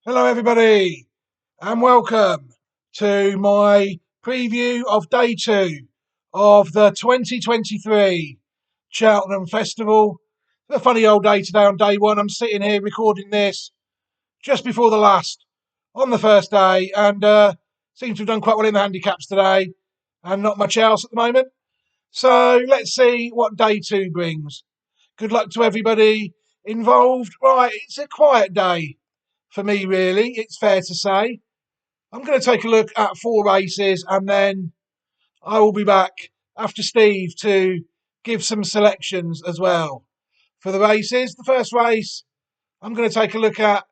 Hello, everybody, and welcome to my preview of day two of the 2023 Cheltenham Festival. It's a funny old day today on day one. I'm sitting here recording this just before the last on the first day, and seem to have done quite well in the handicaps today and not much else at the moment. So let's see what day two brings. Good luck to everybody involved. Right, it's a quiet day for me, really, it's fair to say. I'm going to take a look at four races and then I will be back after Steve to give some selections as well for the races. The first race I'm going to take a look at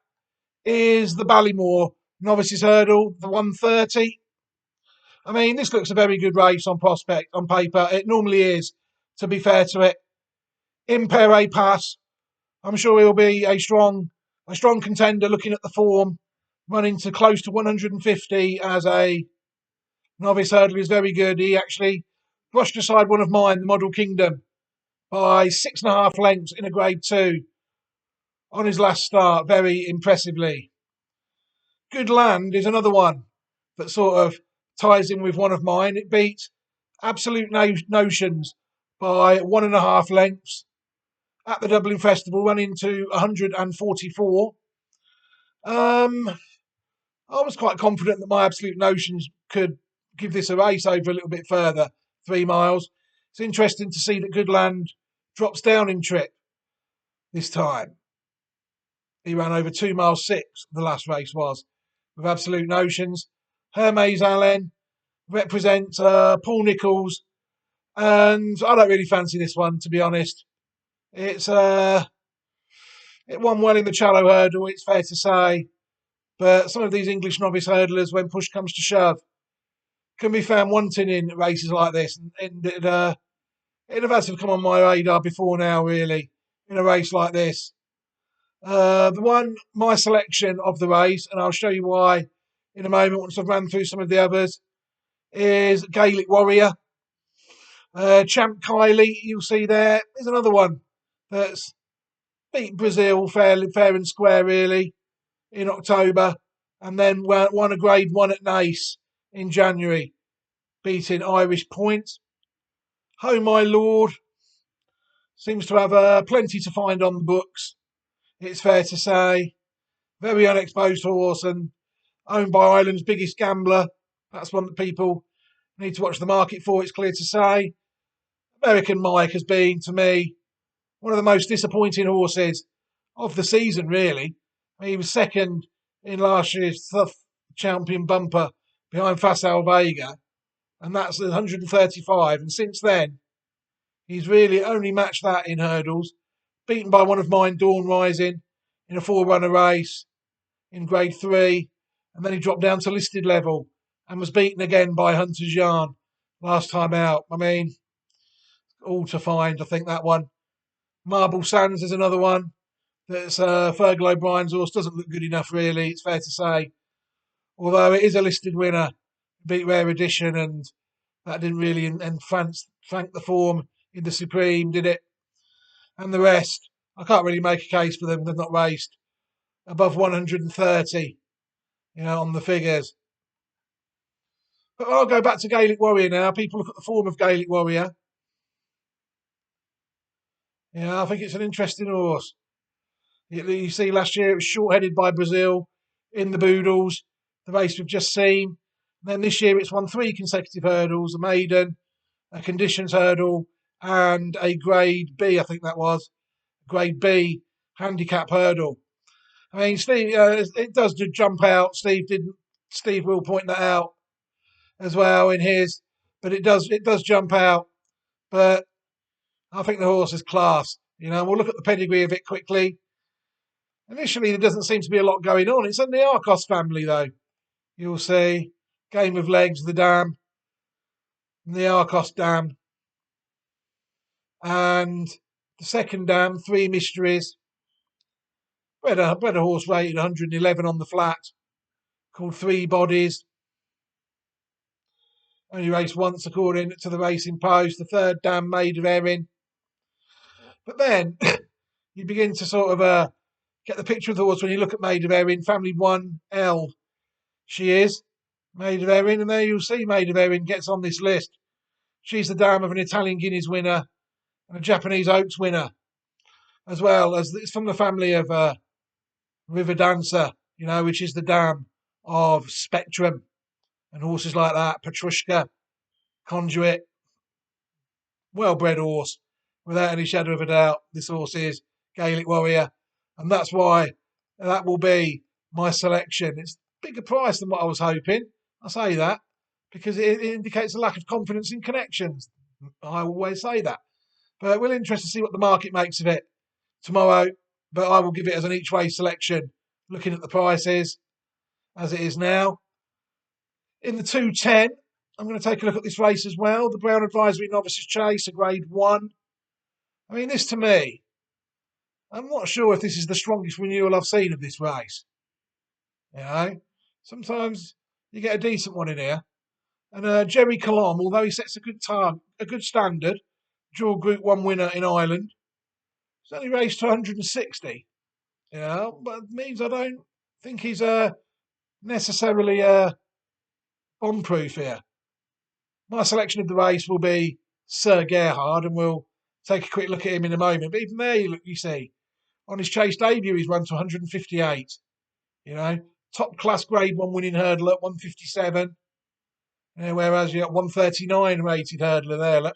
is the Ballymore Novices Hurdle, the 130. I mean, this looks a very good race on prospect, on paper. It normally is, to be fair to it. Impere Pass, I'm sure he'll be a strong contender looking at the form. Running to close to 150 as a novice hurdler is very good. He actually brushed aside one of mine, the Model Kingdom, by 6.5 lengths in a grade two on his last start, very impressively. Good Land is another one that sort of ties in with one of mine. It beat Absolute Notions by 1.5 lengths at the Dublin Festival, running to 144. I was quite confident that my Absolute Notions could give this a race over a little bit further, 3 miles. It's interesting to see that Goodland drops down in trip this time. He ran over 2 miles 6, the last race was, with Absolute Notions. Hermes Allen represents Paul Nichols, and I don't really fancy this one, to be honest. It won well in the Challow Hurdle, it's fair to say, but some of these English novice hurdlers, when push comes to shove, can be found wanting in races like this, and it'd have had to come on my radar before now, really, in a race like this. My selection of the race, and I'll show you why in a moment once I've ran through some of the others, is Gaelic Warrior. Champ Kylie, you'll see there, is another one that's beat Brazil fair and square, really, in October, and then won a grade one at Naas in January, beating Irish Point. Oh My Lord seems to have plenty to find on the books, it's fair to say. Very unexposed horse and owned by Ireland's biggest gambler. That's one that people need to watch the market for, it's clear to say. American Mike has been, to me, one of the most disappointing horses of the season, really. I mean, he was second in last year's Thuff Champion Bumper behind Facile Vega, and that's 135. And since then, he's really only matched that in hurdles. Beaten by one of mine, Dawn Rising, in a 4-runner race in grade 3. And then he dropped down to listed level and was beaten again by Hunter's Yarn last time out. I mean, all to find, I think, that one. Marble Sands is another one. That's Fergal O'Brien's horse. Doesn't look good enough, really, it's fair to say. Although it is a listed winner, beat Rare Edition, and that didn't really frank the form in the Supreme, did it? And the rest, I can't really make a case for them. They've not raced above 130, on the figures. But I'll go back to Gaelic Warrior now. People look at the form of Gaelic Warrior. I think it's an interesting horse. You see, last year it was short-headed by Brazil in the Boodles, the race we've just seen. And then this year it's won 3 consecutive hurdles, a maiden, a conditions hurdle, and a grade B, I think that was, grade B handicap hurdle. I mean, Steve, it does jump out. Steve will point that out as well in his, but it does jump out. But I think the horse is class. We'll look at the pedigree of it quickly. Initially, there doesn't seem to be a lot going on. It's in the Arcos family, though. You'll see Game of Legs, the dam, and the Arcos dam, and the second dam, Three Mysteries. Bred a horse rated 111 on the flat, called Three Bodies. Only raced once according to the Racing Post. The third dam, Maid of Erin. But then you begin to sort of get the picture of the horse when you look at Maid of Erin, family 1L. She is Maid of Erin, and there you'll see Maid of Erin gets on this list. She's the dam of an Italian Guineas winner and a Japanese Oaks winner, as well as it's from the family of River Dancer, which is the dam of Spectrum and horses like that, Petrushka, Conduit, well-bred horse, without any shadow of a doubt. This horse is Gaelic Warrior, and that's why that will be my selection. It's bigger price than what I was hoping. I say that because it indicates a lack of confidence in connections. I always say that. But we'll interest to see what the market makes of it tomorrow. But I will give it as an each-way selection, looking at the prices as it is now. In the 210, I'm going to take a look at this race as well. The Brown Advisory Novices Chase, a Grade 1. I mean, this to me, I'm not sure if this is the strongest renewal I've seen of this race. Sometimes you get a decent one in here. And Jerry Colomb, although he sets a good standard, dual Group 1 winner in Ireland, he's only raced to 160. But it means I don't think he's necessarily bomb-proof here. My selection of the race will be Sir Gerhard, and we'll take a quick look at him in a moment. But even there, you see, on his chase debut, he's run to 158. Top class Grade 1 winning hurdler at 157. Whereas you got 139 rated hurdler there, look.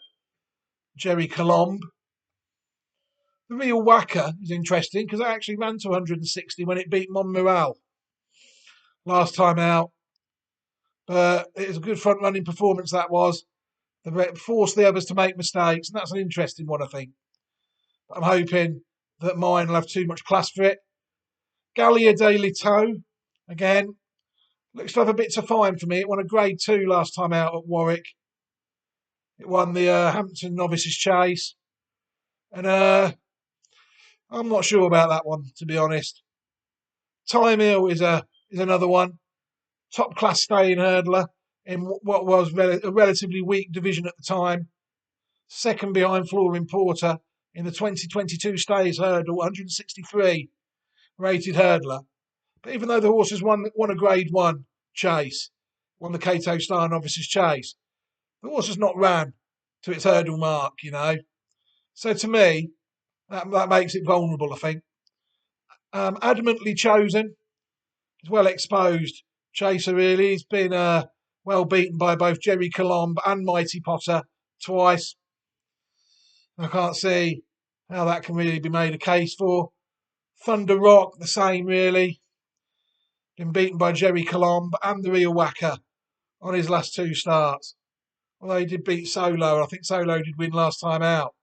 Jerry Colomb. The Real Whacker is interesting because it actually ran to 160 when it beat Montmoral last time out. But it was a good front running performance, that was. They forced the others to make mistakes, and that's an interesting one, I think. But I'm hoping that mine will have too much class for it. Gallia de Lito, again, looks to have a bit to find for me. It won a Grade 2 last time out at Warwick. It won the Hampton Novices Chase. And I'm not sure about that one, to be honest. Time Hill is another one. Top class staying hurdler in what was a relatively weak division at the time. Second behind Florin Porter in the 2022 Stays Hurdle, 163 rated hurdler. But even though the horse has won a Grade 1 chase, won the Cato Star Novices Chase, the horse has not ran to its hurdle mark, So to me, that makes it vulnerable, I think. Adamantly Chosen, is well exposed chaser, really. He's been well beaten by both Jerry Colomb and Mighty Potter twice. I can't see how that can really be made a case for. Thunder Rock, the same, really. Been beaten by Jerry Colomb and the Real Whacker on his last two starts. Although he did beat Solo, I think Solo did win last time out.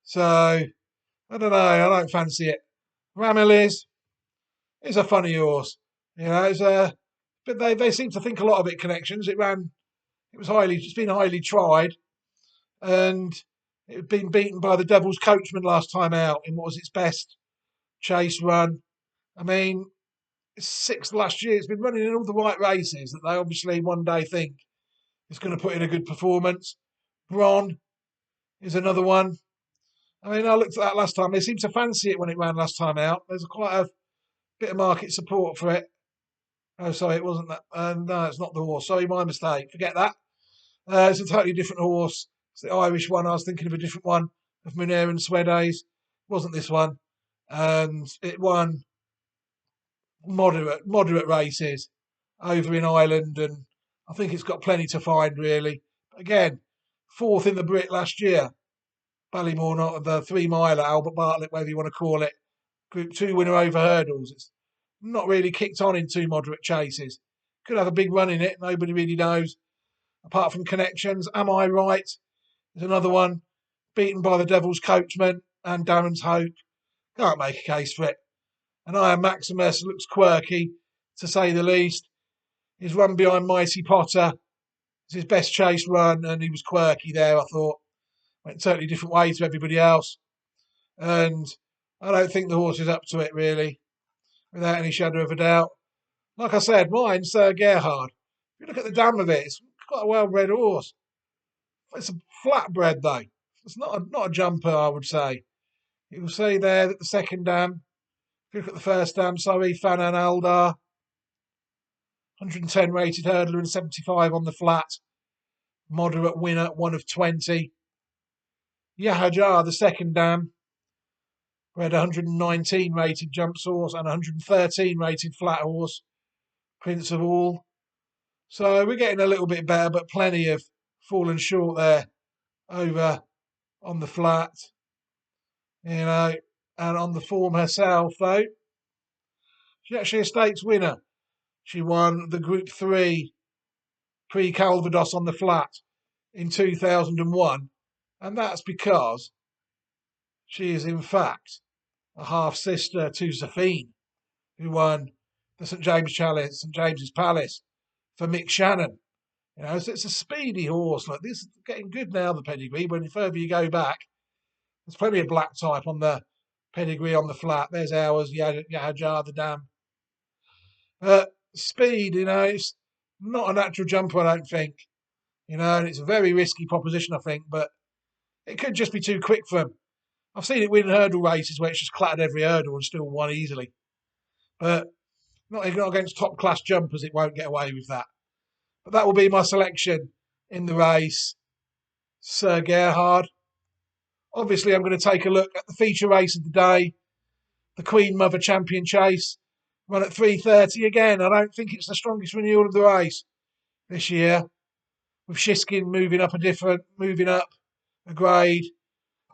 So, I don't know, I don't fancy it. Ramillies is a funny horse. But they seem to think a lot of it connections. It's been highly tried, and it had been beaten by the Devil's Coachman last time out in what was its best chase run. I mean, it's sixth last year. It's been running in all the right races that they obviously one day think it's going to put in a good performance. Bron is another one. I mean, I looked at that last time. They seemed to fancy it when it ran last time out. There's quite a bit of market support for it. Oh, sorry, it wasn't that. No, it's not the horse. Sorry, my mistake. Forget that. It's a totally different horse. It's the Irish one. I was thinking of a different one of Munir and Swedays. It wasn't this one. And it won moderate races over in Ireland, and I think it's got plenty to find, really. Again, fourth in the Brit last year. Ballymore, not the 3 miler, Albert Bartlett, whatever you want to call it. Group 2 winner over hurdles. It's not really kicked on in 2 moderate chases. Could have a big run in it. Nobody really knows. Apart from connections, Am I Right? There's another one. Beaten by the Devil's Coachman and Darren's Hope. Can't make a case for it. And I Am Maximus looks quirky, to say the least. His run behind Mighty Potter is his best chase run, and he was quirky there, I thought. Went a totally different way to everybody else. And I don't think the horse is up to it, really, without any shadow of a doubt. Like I said, mine's Sir Gerhard. If you look at the dam of it, it's quite a well-bred horse. It's a flat-bred, though. It's not a jumper, I would say. You will see there that the second dam, Look at the first dam, sorry, Fanan Aldar. 110 rated hurdler and 75 on the flat. Moderate winner, 1 of 20. Yahajar, the second dam. We had 119 rated jump horse and 113 rated flat horse. Prince of All. So we're getting a little bit better, but plenty of fallen short there over on the flat. And on the form herself, though, she's actually a stakes winner. She won the Group 3 pre-Calvados on the flat in 2001, and that's because she is in fact a half-sister to Zafine, who won the St James Challenge, St James's Palace for Mick Shannon. So it's a speedy horse. Like this is getting good now, the pedigree. When the further you go back, there's plenty of black type on the pedigree on the flat. There's ours, Yahajar, the dam. Speed, it's not a natural jumper, I don't think. And it's a very risky proposition, I think, but it could just be too quick for him. I've seen it win hurdle races where it's just clattered every hurdle and still won easily. But not against top class jumpers, it won't get away with that. But that will be my selection in the race. Sir Gerhard. Obviously, I'm going to take a look at the feature race of the day, the Queen Mother Champion Chase, run at 3:30 again. I don't think it's the strongest renewal of the race this year, with Shiskin moving up a grade.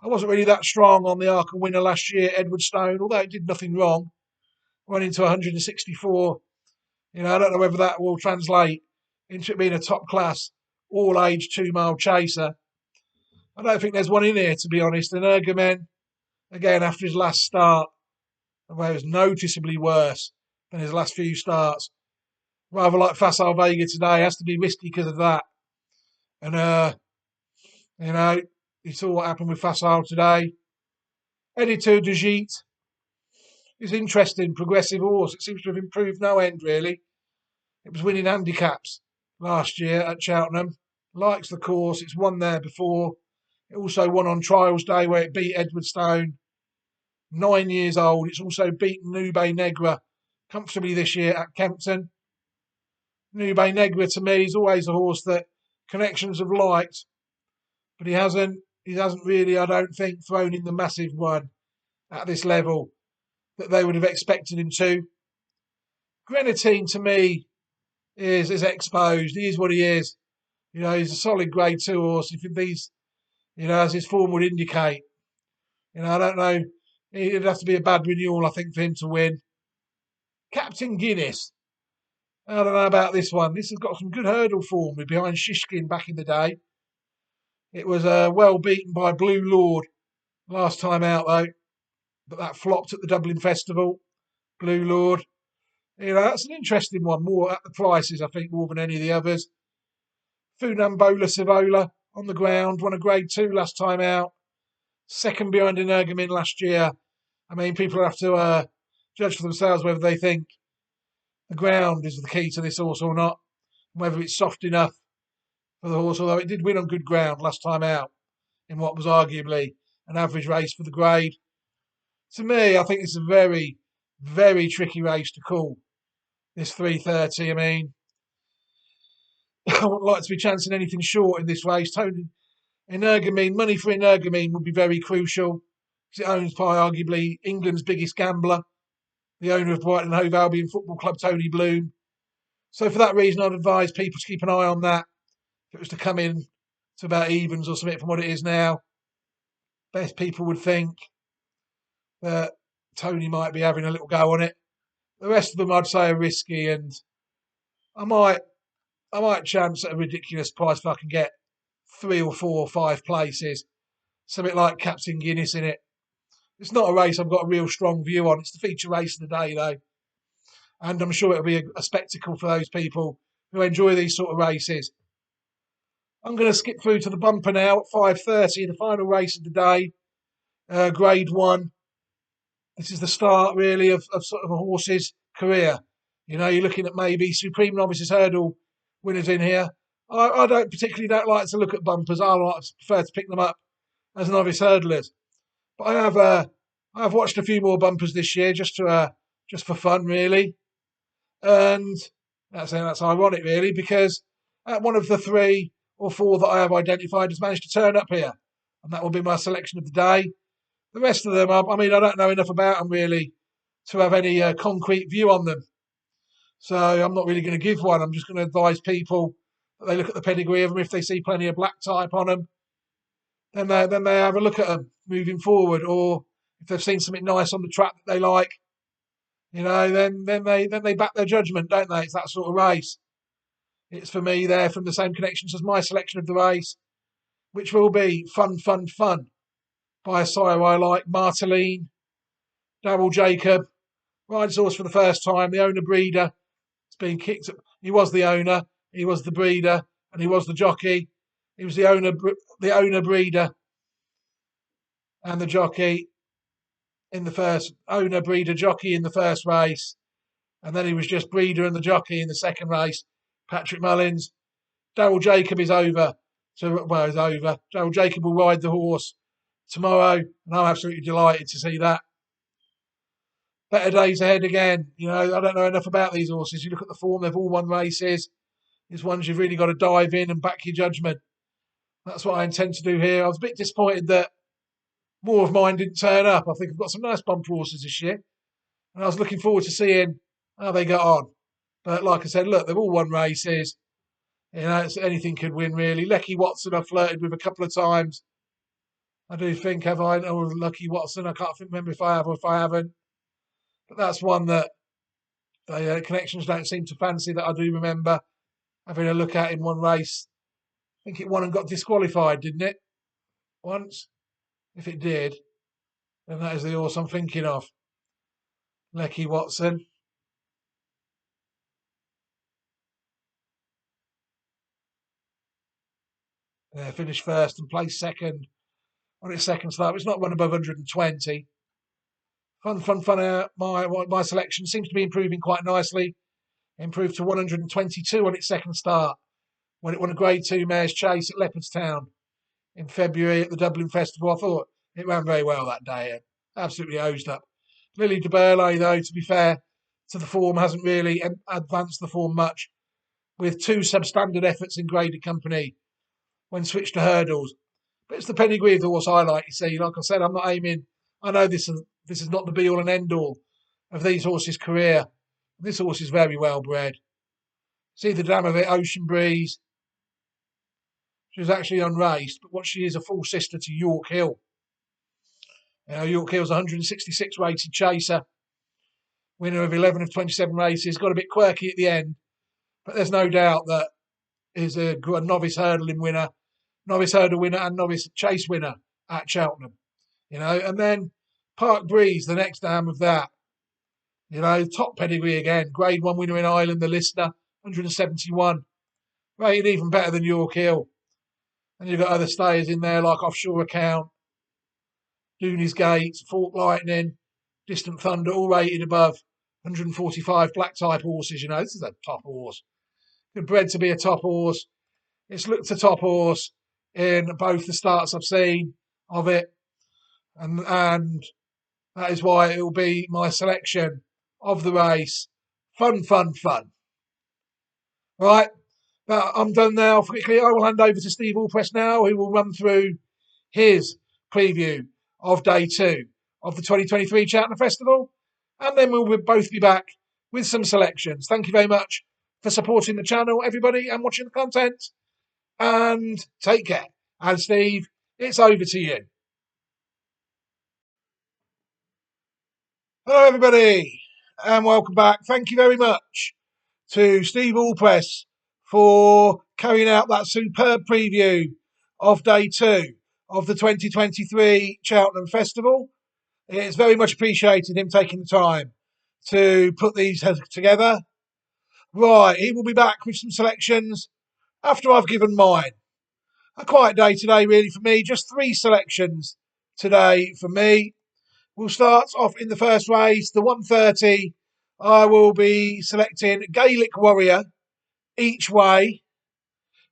I wasn't really that strong on the Arca winner last year, Edward Stone, although it did nothing wrong. Went into 164. I don't know whether that will translate into it being a top class, all age 2-mile chaser. I don't think there's one in here, to be honest. And Ergomen, again, after his last start, where it was noticeably worse than his last few starts, rather like Facile Vega today, has to be risky because of that. And, you saw what happened with Facile today. Editor de Gite is interesting, progressive horse. It seems to have improved no end, really. It was winning handicaps last year at Cheltenham. Likes the course. It's won there before. It also won on Trials Day where it beat Edward Stone. 9 years old. It's also beaten Nube Negra comfortably this year at Kempton. Nube Negra, to me, is always a horse that connections have liked, but he hasn't really, I don't think, thrown in the massive one at this level that they would have expected him to. Grenadine, to me, is exposed. He is what he is. He's a solid Grade 2 horse. If these, as his form would indicate. I don't know. It'd have to be a bad renewal, I think, for him to win. Captain Guinness. I don't know about this one. This has got some good hurdle form behind Shishkin back in the day. It was well beaten by Blue Lord last time out, though. But that flopped at the Dublin Festival. Blue Lord. That's an interesting one. More at the prices, I think, more than any of the others. Funambola Savola on the ground. Won a Grade 2 last time out. Second behind Energumen last year. I mean, people have to judge for themselves whether they think the ground is the key to this horse or not. Whether it's soft enough for the horse, although it did win on good ground last time out in what was arguably an average race for the grade. To me, I think it's a very, very tricky race to call, this 3:30. I mean, I wouldn't like to be chancing anything short in this race. Tony Energumen, money for Energumen would be very crucial because it owns by arguably England's biggest gambler, the owner of Brighton and Hove Albion Football Club, Tony Bloom. So for that reason, I'd advise people to keep an eye on that. If it was to come in to about evens or something from what it is now, best people would think that Tony might be having a little go on it. The rest of them, I'd say, are risky, and I might chance at a ridiculous price if I can get 3 or 4 or 5 places. Something like Captain Guinness in it. It's not a race I've got a real strong view on. It's the feature race of the day, though. And I'm sure it'll be a spectacle for those people who enjoy these sort of races. I'm going to skip through to the bumper now at 5:30, the final race of the day, Grade 1. This is the start, really, of sort of a horse's career. You're looking at maybe Supreme Novices Hurdle winners in here. I don't particularly like to look at bumpers. I prefer to pick them up as novice hurdlers. But I have I've watched a few more bumpers this year just for fun, really, and that's ironic, really, because one of the 3 or 4 that I have identified has managed to turn up here, and that will be my selection of the day. The rest of them, I mean, I don't know enough about them really to have any concrete view on them. So I'm not really going to give one. I'm just going to advise people that they look at the pedigree of them. If they see plenty of black type on them, then they have a look at them moving forward. Or if they've seen something nice on the track that they like, then they back their judgment, don't they? It's that sort of race. It's for me there from the same connections as my selection of the race, which will be Fun Fun Fun by a sire I like, Marteline, Darryl Jacob, rides horse for the first time, the owner breeder. It's been kicked. He was the owner, he was the breeder, and he was the jockey. He was the owner breeder, and the jockey in the first owner breeder jockey in the first race, and then he was just breeder and the jockey in the second race. Patrick Mullins, Darryl Jacob is over. It's over. Darryl Jacob will ride the horse tomorrow, and I'm absolutely delighted to see that. Better days ahead again. I don't know enough about these horses. You look at the form; they've all won races. It's ones you've really got to dive in and back your judgment. That's what I intend to do here. I was a bit disappointed that more of mine didn't turn up. I think I've got some nice bumper horses this year, and I was looking forward to seeing how they got on. But like I said, look, they've all won races. Anything could win really. Lecky Watson, I flirted with a couple of times. I do think, have I? Oh, Lucky Watson, I can't remember if I have or if I haven't. But that's one that the connections don't seem to fancy that I do remember having a look at in one race. I think it won and got disqualified, didn't it? Once? If it did, then that is the horse I'm thinking of. Lecky Watson. Finished first and placed second on its second start. It's not run above 120. Fun, fun, fun. My selection seems to be improving quite nicely. Improved to 122 on its second start when it won a Grade 2 Mares Chase at Leopardstown in February at the Dublin Festival. I thought it ran very well that day. Absolutely hosed up. Lily de Burley, though, to be fair to the form, hasn't really advanced the form much, with 2 substandard efforts in graded company when switched to hurdles. But it's the pedigree of the horse I like, you see. Like I said, I'm not aiming. I know this is not the be-all and end-all of these horses' career. This horse is very well bred. See the dam of it, Ocean Breeze. She was actually unraced, but what she is, a full sister to York Hill. York Hill's 166 rated chaser, winner of 11 of 27 races. Got a bit quirky at the end, but there's no doubt that is a novice hurdling winner, novice hurdle winner, and novice chase winner at Cheltenham. And then Park Breeze, the next dam of that. Top pedigree again. Grade 1 winner in Ireland, the Listener, 171. Rated even better than York Hill. And you've got other stayers in there like Offshore Account, Dooney's Gate, Fork Lightning, Distant Thunder, all rated above 145 black type horses. This is a top horse. Good bred to be a top horse. It's looked a top horse in both the starts I've seen of it. And that is why it will be my selection of the race. Fun, fun, fun. Right, I'm done now. Quickly, I will hand over to Steve Allpress now, who will run through his preview of day 2 of the 2023 Cheltenham Festival. And then we'll both be back with some selections. Thank you very much for supporting the channel, everybody, and watching the content. And take care. And Steve, it's over to you. Hello, everybody, and welcome back. Thank you very much to Steve Allpress for carrying out that superb preview of day 2 of the 2023 Cheltenham Festival. It's very much appreciated him taking the time to put these together. Right, he will be back with some selections after I've given mine. A quiet day today, really, for me. Just 3 selections today for me. We'll start off in the first race, the 130. I will be selecting Gaelic Warrior each way.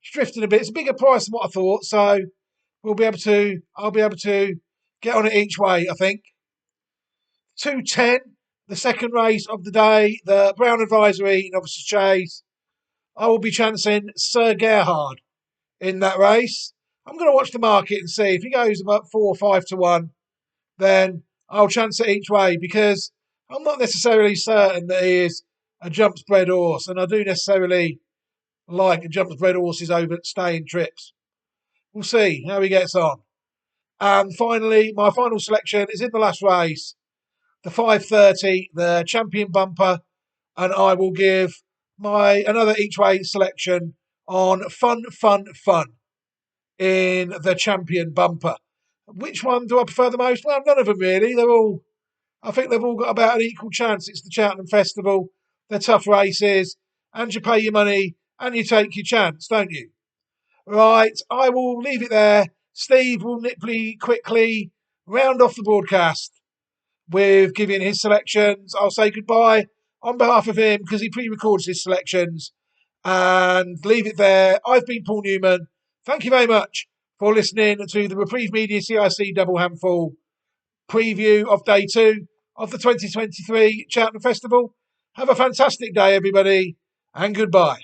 It's drifting a bit. It's a bigger price than what I thought, so I'll be able to get on it each way, I think. 2:10, the second race of the day, the Brown Advisory Novices Chase. I will be chancing Sir Gerhard in that race. I'm going to watch the market and see if he goes about 4 or 5 to 1, then I'll chance it each way because I'm not necessarily certain that he is a jumps bred horse, and I do necessarily like jumps bred horses over staying trips. We'll see how he gets on. And finally, my final selection is in the last race, the 5:30, the Champion Bumper, and I will give my another each way selection on Fun in the Champion Bumper. Which one do I prefer the most? Well, none of them really. I think they've all got about an equal chance. It's the Cheltenham Festival. They're tough races, and you pay your money and you take your chance, don't you? Right, I will leave it there. Steve will quickly round off the broadcast with giving his selections. I'll say goodbye on behalf of him because he pre-records his selections and leave it there. I've been Paul Newman. Thank you very much for listening to the Reprieve Media CIC Double Handful preview of day 2 of the 2023 Cheltenham Festival. Have a fantastic day, everybody, and goodbye.